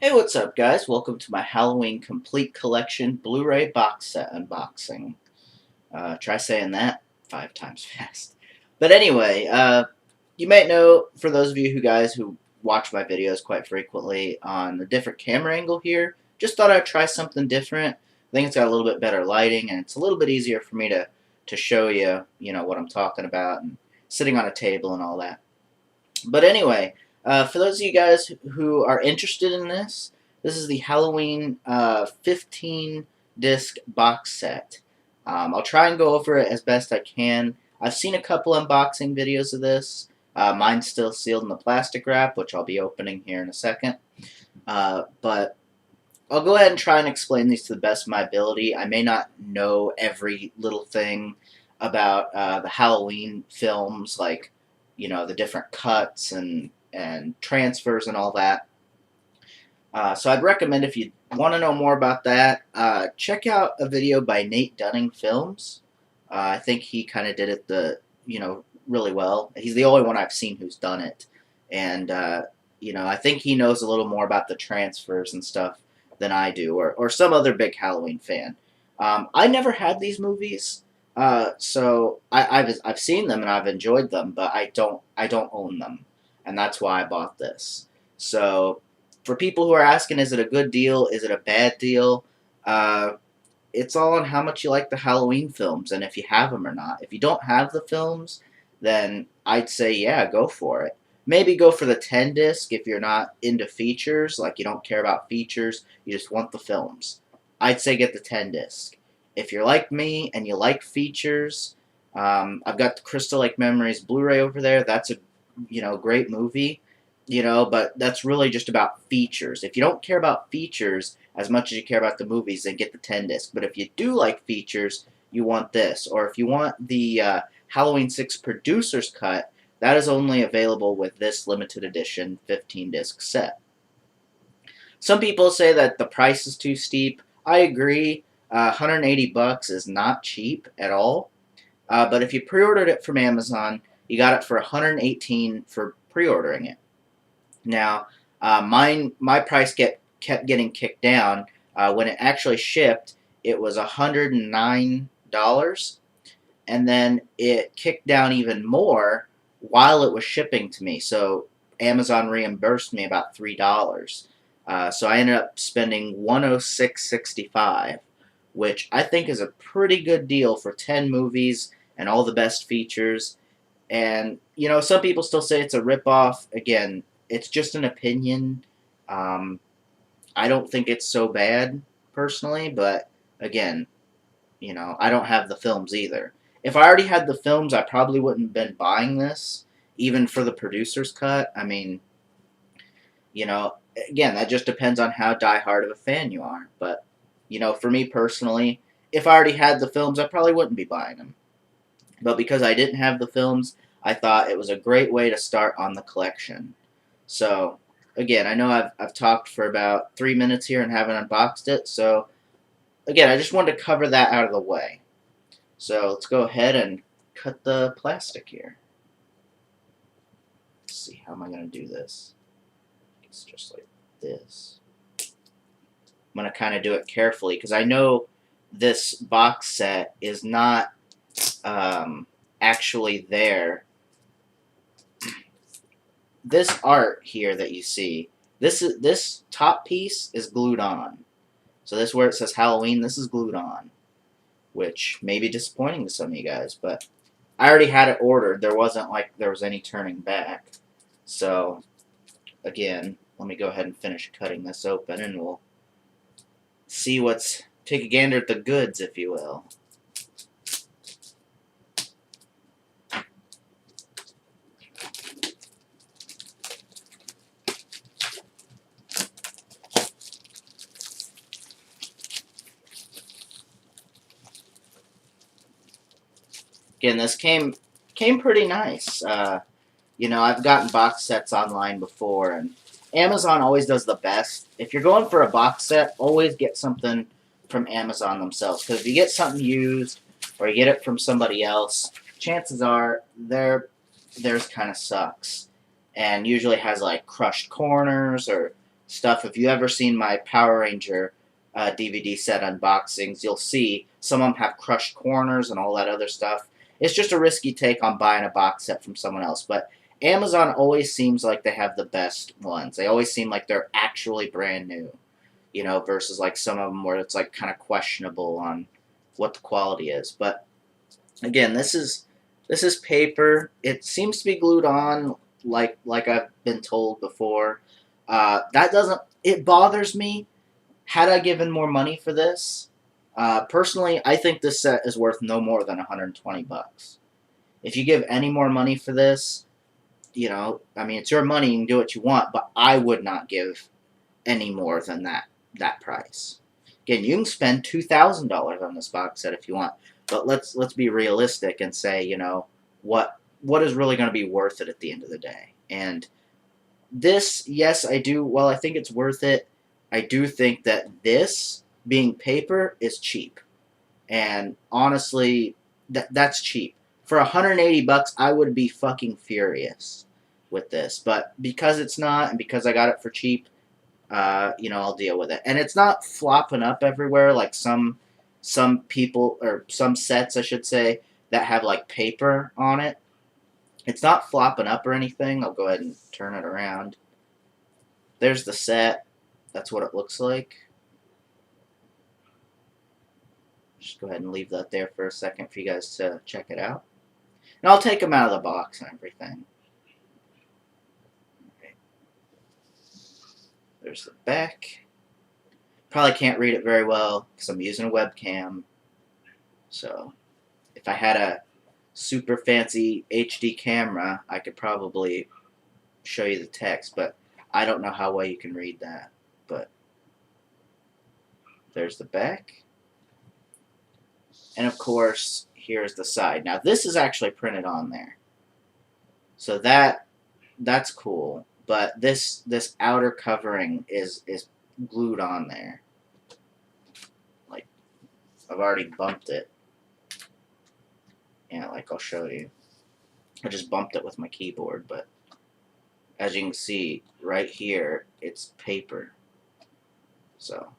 Hey, what's up, guys? Welcome to my Halloween Complete Collection Blu-ray box set unboxing. Try saying that 5 times fast. But anyway, you might know, for those of you who watch my videos quite frequently, on the different camera angle here, just thought I'd try something different. I think it's got a little bit better lighting, and it's a little bit easier for me to show you, what I'm talking about, and sitting on a table and all that. But anyway, for those of you guys who are interested in this, this is the Halloween 15 disc box set. I'll try and go over it as best I can. I've seen a couple unboxing videos of this. Mine's still sealed in the plastic wrap, which I'll be opening here in a second. But I'll go ahead and try and explain these to the best of my ability. I may not know every little thing about the Halloween films, like the different cuts and transfers and all that. So I'd recommend, if you want to know more about that, check out a video by Nate Dunning Films. I think he kind of did it really well. He's the only one I've seen who's done it, and I think he knows a little more about the transfers and stuff than I do, or some other big Halloween fan. I never had these movies, so I've seen them and I've enjoyed them, but I don't own them, and that's why I bought this. So for people who are asking, is it a good deal? Is it a bad deal? It's all on how much you like the Halloween films and if you have them or not. If you don't have the films, then I'd say, yeah, go for it. Maybe go for the 10 disc if you're not into features, like you don't care about features, you just want the films. I'd say get the 10 disc. If you're like me and you like features, I've got the Crystal Lake Memories Blu-ray over there. That's a great movie, but that's really just about features. If you don't care about features as much as you care about the movies, then get the 10 disc. But if you do like features, you want this. Or if you want the Halloween 6 Producer's Cut, that is only available with this limited edition 15 disc set. Some people say that the price is too steep. I agree. 180 bucks is not cheap at all. But if you pre-ordered it from Amazon, you got it for 118 for pre-ordering it. Now, my price kept getting kicked down. When it actually shipped, it was $109, and then it kicked down even more while it was shipping to me. So Amazon reimbursed me about $3. So I ended up spending $106.65, which I think is a pretty good deal for 10 movies and all the best features. And some people still say it's a ripoff. Again, it's just an opinion. I don't think it's so bad personally, but again, I don't have the films either. If I already had the films, I probably wouldn't have been buying this, even for the producer's cut. I mean, again, that just depends on how diehard of a fan you are. But, for me personally, if I already had the films, I probably wouldn't be buying them. But because I didn't have the films, I thought it was a great way to start on the collection. So, again, I know I've talked for about 3 minutes here and haven't unboxed it, so, again, I just wanted to cover that out of the way. So, let's go ahead and cut the plastic here. Let's see, how am I going to do this? It's just like this. I'm going to kind of do it carefully, because I know this box set is not actually there. This art here that you see, this top piece is glued on. So this, where it says Halloween, this is glued on, which may be disappointing to some of you guys, but I already had it ordered. There wasn't like there was any turning back. So again, let me go ahead and finish cutting this open, and we'll take a gander at the goods, if you will. Again, this came pretty nice. I've gotten box sets online before, and Amazon always does the best. If you're going for a box set, always get something from Amazon themselves, because if you get something used or you get it from somebody else, chances are theirs kind of sucks, and usually has like crushed corners or stuff. If you ever seen my Power Ranger DVD set unboxings, you'll see some of them have crushed corners and all that other stuff. It's just a risky take on buying a box set from someone else, but Amazon always seems like they have the best ones. They always seem like they're actually brand new, you know, versus like some of them where it's like kind of questionable on what the quality is. But again, this is paper. It seems to be glued on like I've been told before. That doesn't, it bothers me. Had I given more money for this, personally, I think this set is worth no more than 120 bucks. If you give any more money for this, you know, I mean, it's your money, you can do what you want, but I would not give any more than that price. Again, you can spend $2,000 on this box set if you want, but let's be realistic and say, you know, what is really going to be worth it at the end of the day. And this, yes, I do. While I think it's worth it, I do think that this being paper is cheap. And honestly, that's cheap. For 180 bucks, I would be fucking furious with this. But because it's not, and because I got it for cheap, you know, I'll deal with it. And it's not flopping up everywhere like some people, or some sets, I should say, that have like paper on it. It's not flopping up or anything. I'll go ahead and turn it around. There's the set. That's what it looks like. Just go ahead and leave that there for a second for you guys to check it out. And I'll take them out of the box and everything. Okay. There's the back. Probably can't read it very well because I'm using a webcam. So if I had a super fancy HD camera, I could probably show you the text, but I don't know how well you can read that. But there's the back. And of course, here's the side. Now this is actually printed on there. So that's cool. But this outer covering is glued on there. Like, I've already bumped it. Yeah, like I'll show you. I just bumped it with my keyboard, but as you can see right here, it's paper. So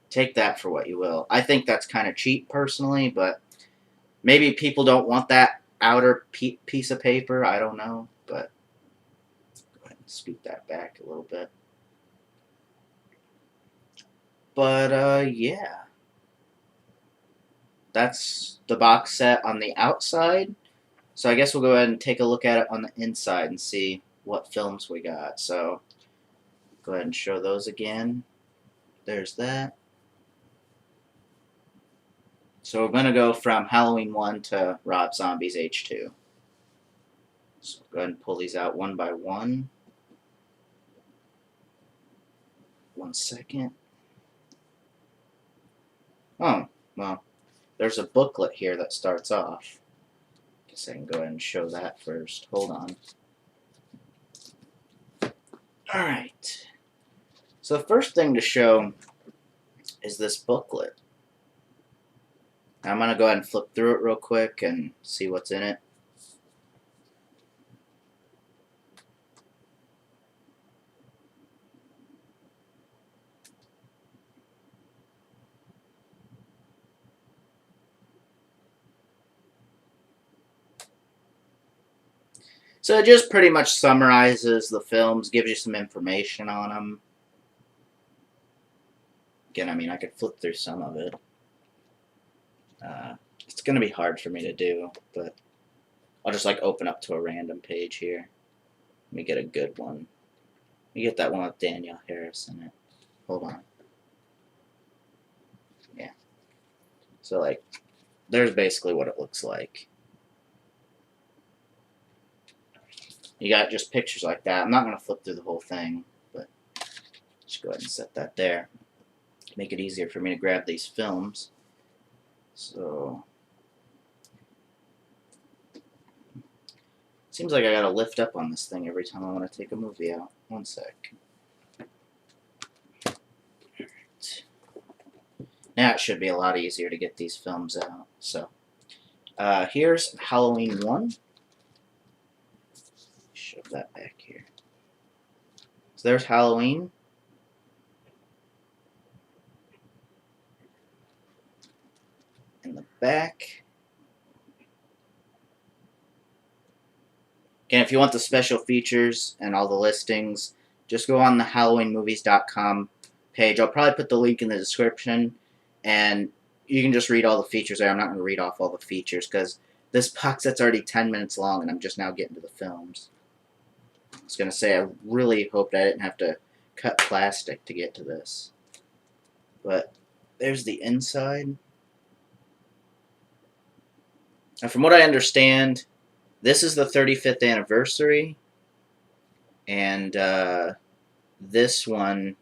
take that for what you will. I think that's kind of cheap personally, but maybe people don't want that outer piece of paper. I don't know, but go ahead and scoot that back a little bit. But yeah, that's the box set on the outside. So I guess we'll go ahead and take a look at it on the inside and see what films we got. So go ahead and show those again. There's that. So we're going to go from Halloween 1 to Rob Zombie's H2. So go ahead and pull these out one by one. 1 second. Oh, well, there's a booklet here that starts off. Guess I can go ahead and show that first. Hold on. Alright. So the first thing to show is this booklet. I'm going to go ahead and flip through it real quick and see what's in it. So it just pretty much summarizes the films, gives you some information on them. Again, I mean, I could flip through some of it. It's going to be hard for me to do, but I'll just like open up to a random page here. Let me get a good one. Let me get that one with Danielle Harris in it. Hold on. Yeah. So like, there's basically what it looks like. You got just pictures like that. I'm not going to flip through the whole thing, but just go ahead and set that there. Make it easier for me to grab these films. So, seems like I gotta lift up on this thing every time I want to take a movie out. 1 sec. Now it should be a lot easier to get these films out. So, here's Halloween 1. Shove that back here. So there's Halloween. back. Again, if you want the special features and all the listings, just go on the HalloweenMovies.com page. I'll probably put the link in the description, and you can just read all the features there. I'm not going to read off all the features because this box set's already 10 minutes long, and I'm just now getting to the films. I was going to say, I really hoped I didn't have to cut plastic to get to this. But there's the inside. And from what I understand, this is the 35th anniversary, and this one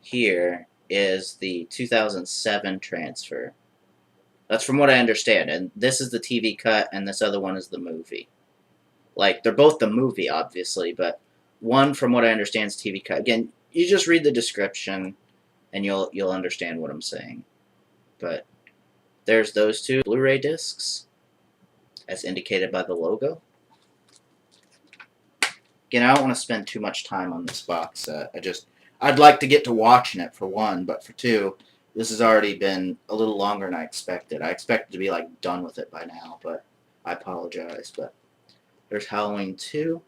here is the 2007 transfer. That's from what I understand, and this is the TV cut, and this other one is the movie. Like, they're both the movie, obviously, but one, from what I understand, is TV cut. Again, you just read the description, and you'll understand what I'm saying. But there's those two Blu-ray discs, as indicated by the logo. Again, I don't want to spend too much time on this box set. I'd like to get to watching it, for one, but for two, this has already been a little longer than I expected. I expected to be, like, done with it by now, but I apologize. But there's Halloween 2.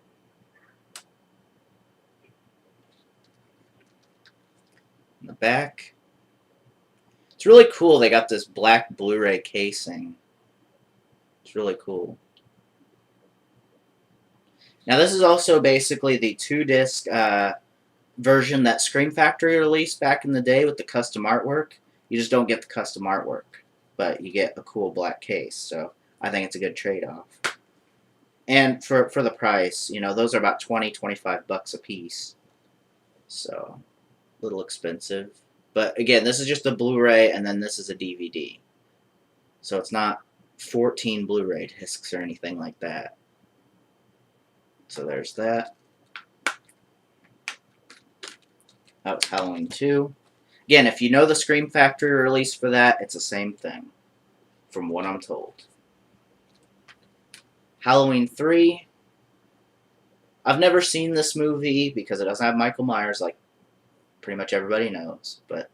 In the back. It's really cool. They got this black Blu-ray casing. It's really cool. Now, this is also basically the 2-disc version that Scream Factory released back in the day with the custom artwork. You just don't get the custom artwork, but you get a cool black case. So I think it's a good trade-off. And for the price, you know, those are about $20-25 a piece. So a little expensive. But again, this is just a Blu-ray, and then this is a DVD. So it's not 14 Blu-ray discs or anything like that. So there's that. That was Halloween 2. Again, if you know the Scream Factory release for that, it's the same thing, from what I'm told. Halloween 3. I've never seen this movie because it doesn't have Michael Myers, like pretty much everybody knows. But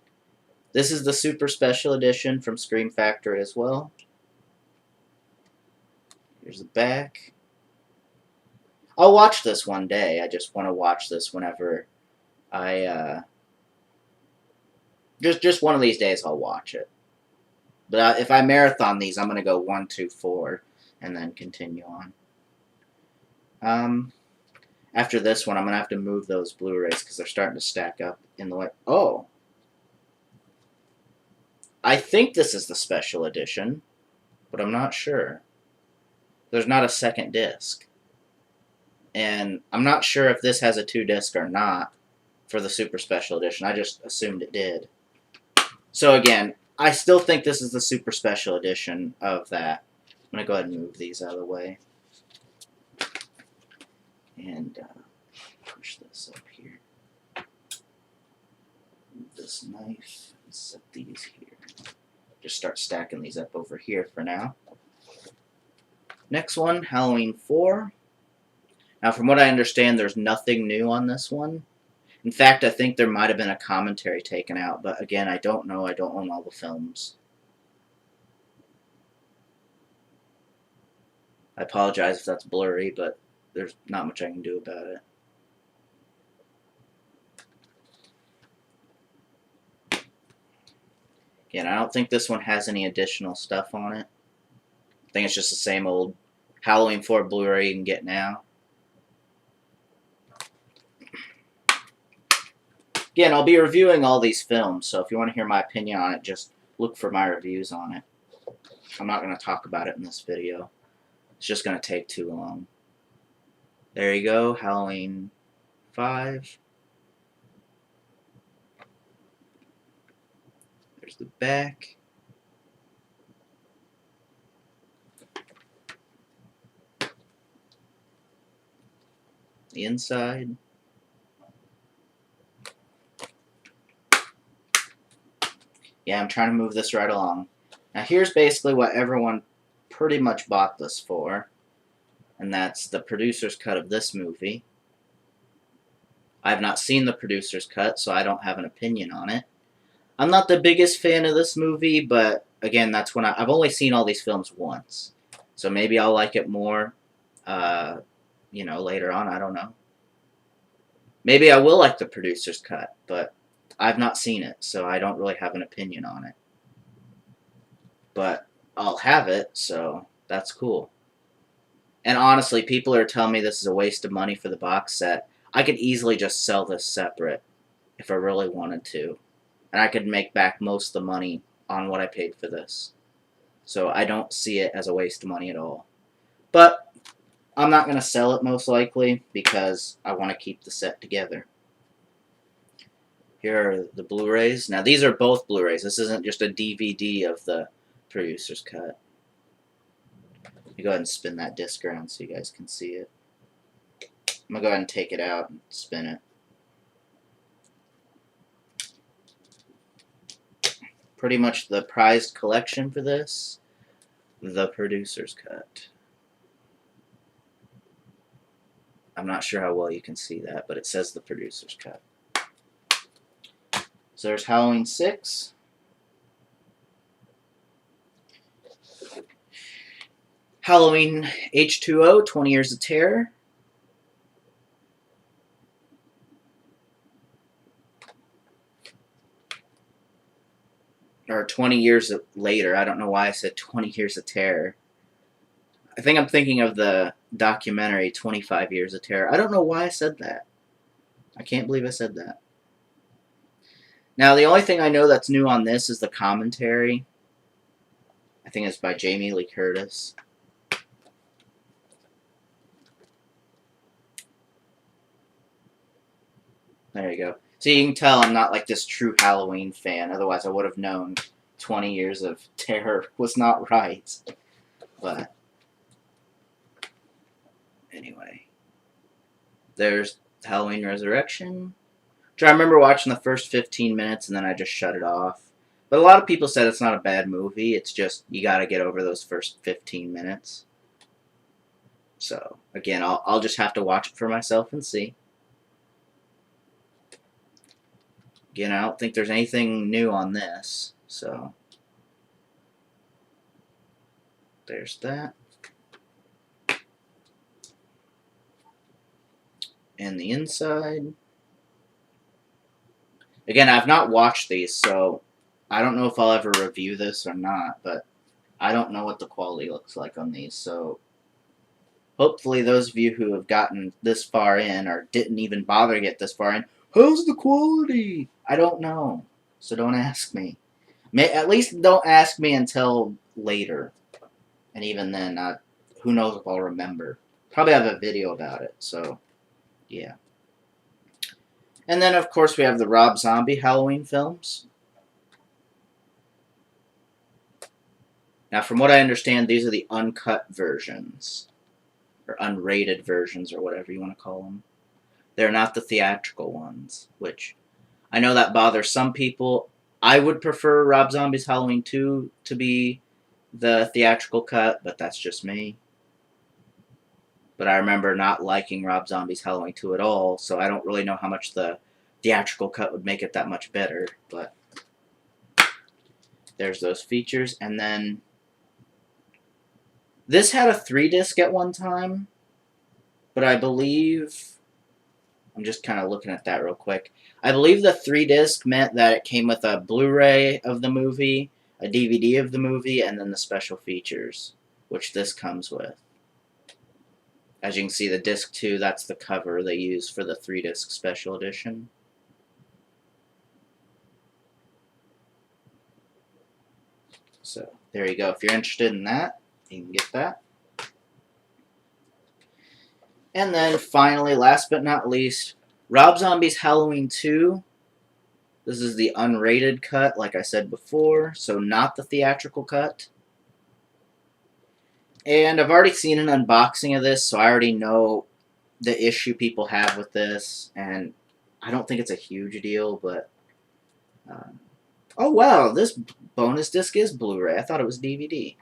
this is the super special edition from Scream Factory as well. Here's the back. I'll watch this one day. I just want to watch this whenever I, just one of these days I'll watch it. But if I marathon these, I'm going to go 1, 2, 4, and then continue on. After this one, I'm going to have to move those Blu-rays because they're starting to stack up in the way. Oh! I think this is the special edition, but I'm not sure. There's not a second disc. And I'm not sure if this has a 2-disc or not for the super special edition. I just assumed it did. So again, I still think this is the super special edition of that. I'm going to go ahead and move these out of the way. And push this up here. Move this knife and set these here. Just start stacking these up over here for now. Next one, Halloween 4. Now, from what I understand, there's nothing new on this one. In fact, I think there might have been a commentary taken out, but again, I don't know. I don't own all the films. I apologize if that's blurry, but there's not much I can do about it. Again, I don't think this one has any additional stuff on it. I think it's just the same old Halloween 4 Blu-ray you can get now. Again, I'll be reviewing all these films, so if you want to hear my opinion on it, just look for my reviews on it. I'm not going to talk about it in this video. It's just going to take too long. There you go, Halloween 5. There's the back. The inside. Yeah, I'm trying to move this right along. Now here's basically what everyone pretty much bought this for. And that's the producer's cut of this movie. I have not seen the producer's cut, so I don't have an opinion on it. I'm not the biggest fan of this movie, but again, that's when I've only seen all these films once. So maybe I'll like it more, uh, later on. I don't know. Maybe I will like the producer's cut, but I've not seen it, so I don't really have an opinion on it. But I'll have it, so that's cool. And honestly, people are telling me this is a waste of money for the box set. I could easily just sell this separate if I really wanted to. And I could make back most of the money on what I paid for this. So I don't see it as a waste of money at all. But I'm not going to sell it most likely because I want to keep the set together. Here are the Blu-rays. Now these are both Blu-rays. This isn't just a DVD of the producer's cut. Let me go ahead and spin that disc around so you guys can see it. I'm going to go ahead and take it out and spin it. Pretty much the prized collection for this, the producer's cut. I'm not sure how well you can see that, but it says the producer's cut. So there's Halloween 6. Halloween H2O, 20 Years of Terror. Or 20 years later. I don't know why I said 20 Years of Terror. I think I'm thinking of the documentary 25 Years of Terror. I don't know why I said that. I can't believe I said that. Now, the only thing I know that's new on this is the commentary. I think it's by Jamie Lee Curtis. There you go. So you can tell I'm not like this true Halloween fan. Otherwise, I would have known 20 Years of Terror was not right. But anyway, there's Halloween Resurrection, which I remember watching the first 15 minutes and then I just shut it off. But a lot of people said it's not a bad movie. It's just you got to get over those first 15 minutes. So again, I'll just have to watch it for myself and see. Again, I don't think there's anything new on this, so there's that. And the inside. Again, I've not watched these, so I don't know if I'll ever review this or not, but I don't know what the quality looks like on these, so hopefully those of you who have gotten this far in or didn't even bother to get this far in, how's the quality? I don't know, so don't ask me. At least don't ask me until later. And even then, who knows if I'll remember. Probably have a video about it, so yeah. And then, of course, we have the Rob Zombie Halloween films. Now, from what I understand, these are the uncut versions. Or unrated versions, or whatever you want to call them. They're not the theatrical ones, which I know that bothers some people. I would prefer Rob Zombie's Halloween 2 to be the theatrical cut, but that's just me. But I remember not liking Rob Zombie's Halloween 2 at all, so I don't really know how much the theatrical cut would make it that much better, but there's those features. And then this had a 3-disc at one time, but I believe, I'm just kind of looking at that real quick. I believe the 3-disc meant that it came with a Blu-ray of the movie, a DVD of the movie, and then the special features, which this comes with. As you can see, the disc 2, that's the cover they use for the 3-disc special edition. So, there you go. If you're interested in that, you can get that. And then, finally, last but not least, Rob Zombie's Halloween 2. This is the unrated cut, like I said before, so not the theatrical cut. And I've already seen an unboxing of this, so I already know the issue people have with this, and I don't think it's a huge deal, but oh wow, this bonus disc is Blu-ray. I thought it was DVD.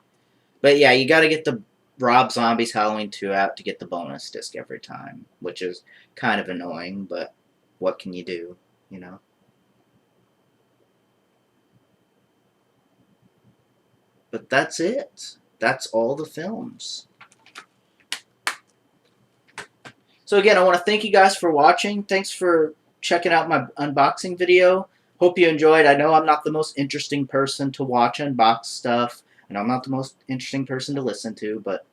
But yeah, you gotta get the Rob Zombie's Halloween 2 out to get the bonus disc every time, which is kind of annoying, but what can you do, you know? But that's it. That's all the films. So again, I want to thank you guys for watching. Thanks for checking out my unboxing video. Hope you enjoyed. I know I'm not the most interesting person to watch unbox stuff. I know I'm not the most interesting person to listen to, but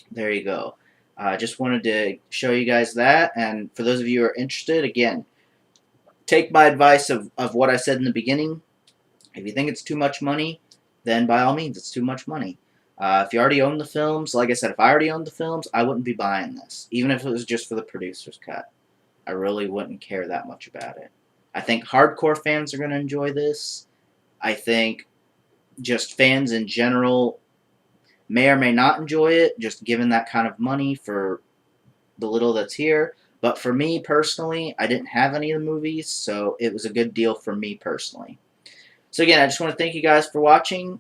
there you go. I just wanted to show you guys that. And for those of you who are interested, again, take my advice of what I said in the beginning. If you think it's too much money, then by all means, it's too much money. If you already own the films, like I said, if I already owned the films, I wouldn't be buying this. Even if it was just for the producer's cut. I really wouldn't care that much about it. I think hardcore fans are going to enjoy this. I think just fans in general may or may not enjoy it, just given that kind of money for the little that's here. But for me personally, I didn't have any of the movies, so it was a good deal for me personally. So again, I just want to thank you guys for watching.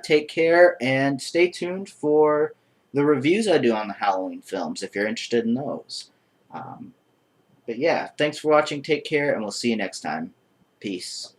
Take care, and stay tuned for the reviews I do on the Halloween films if you're interested in those. But yeah, thanks for watching. Take care, and we'll see you next time. Peace.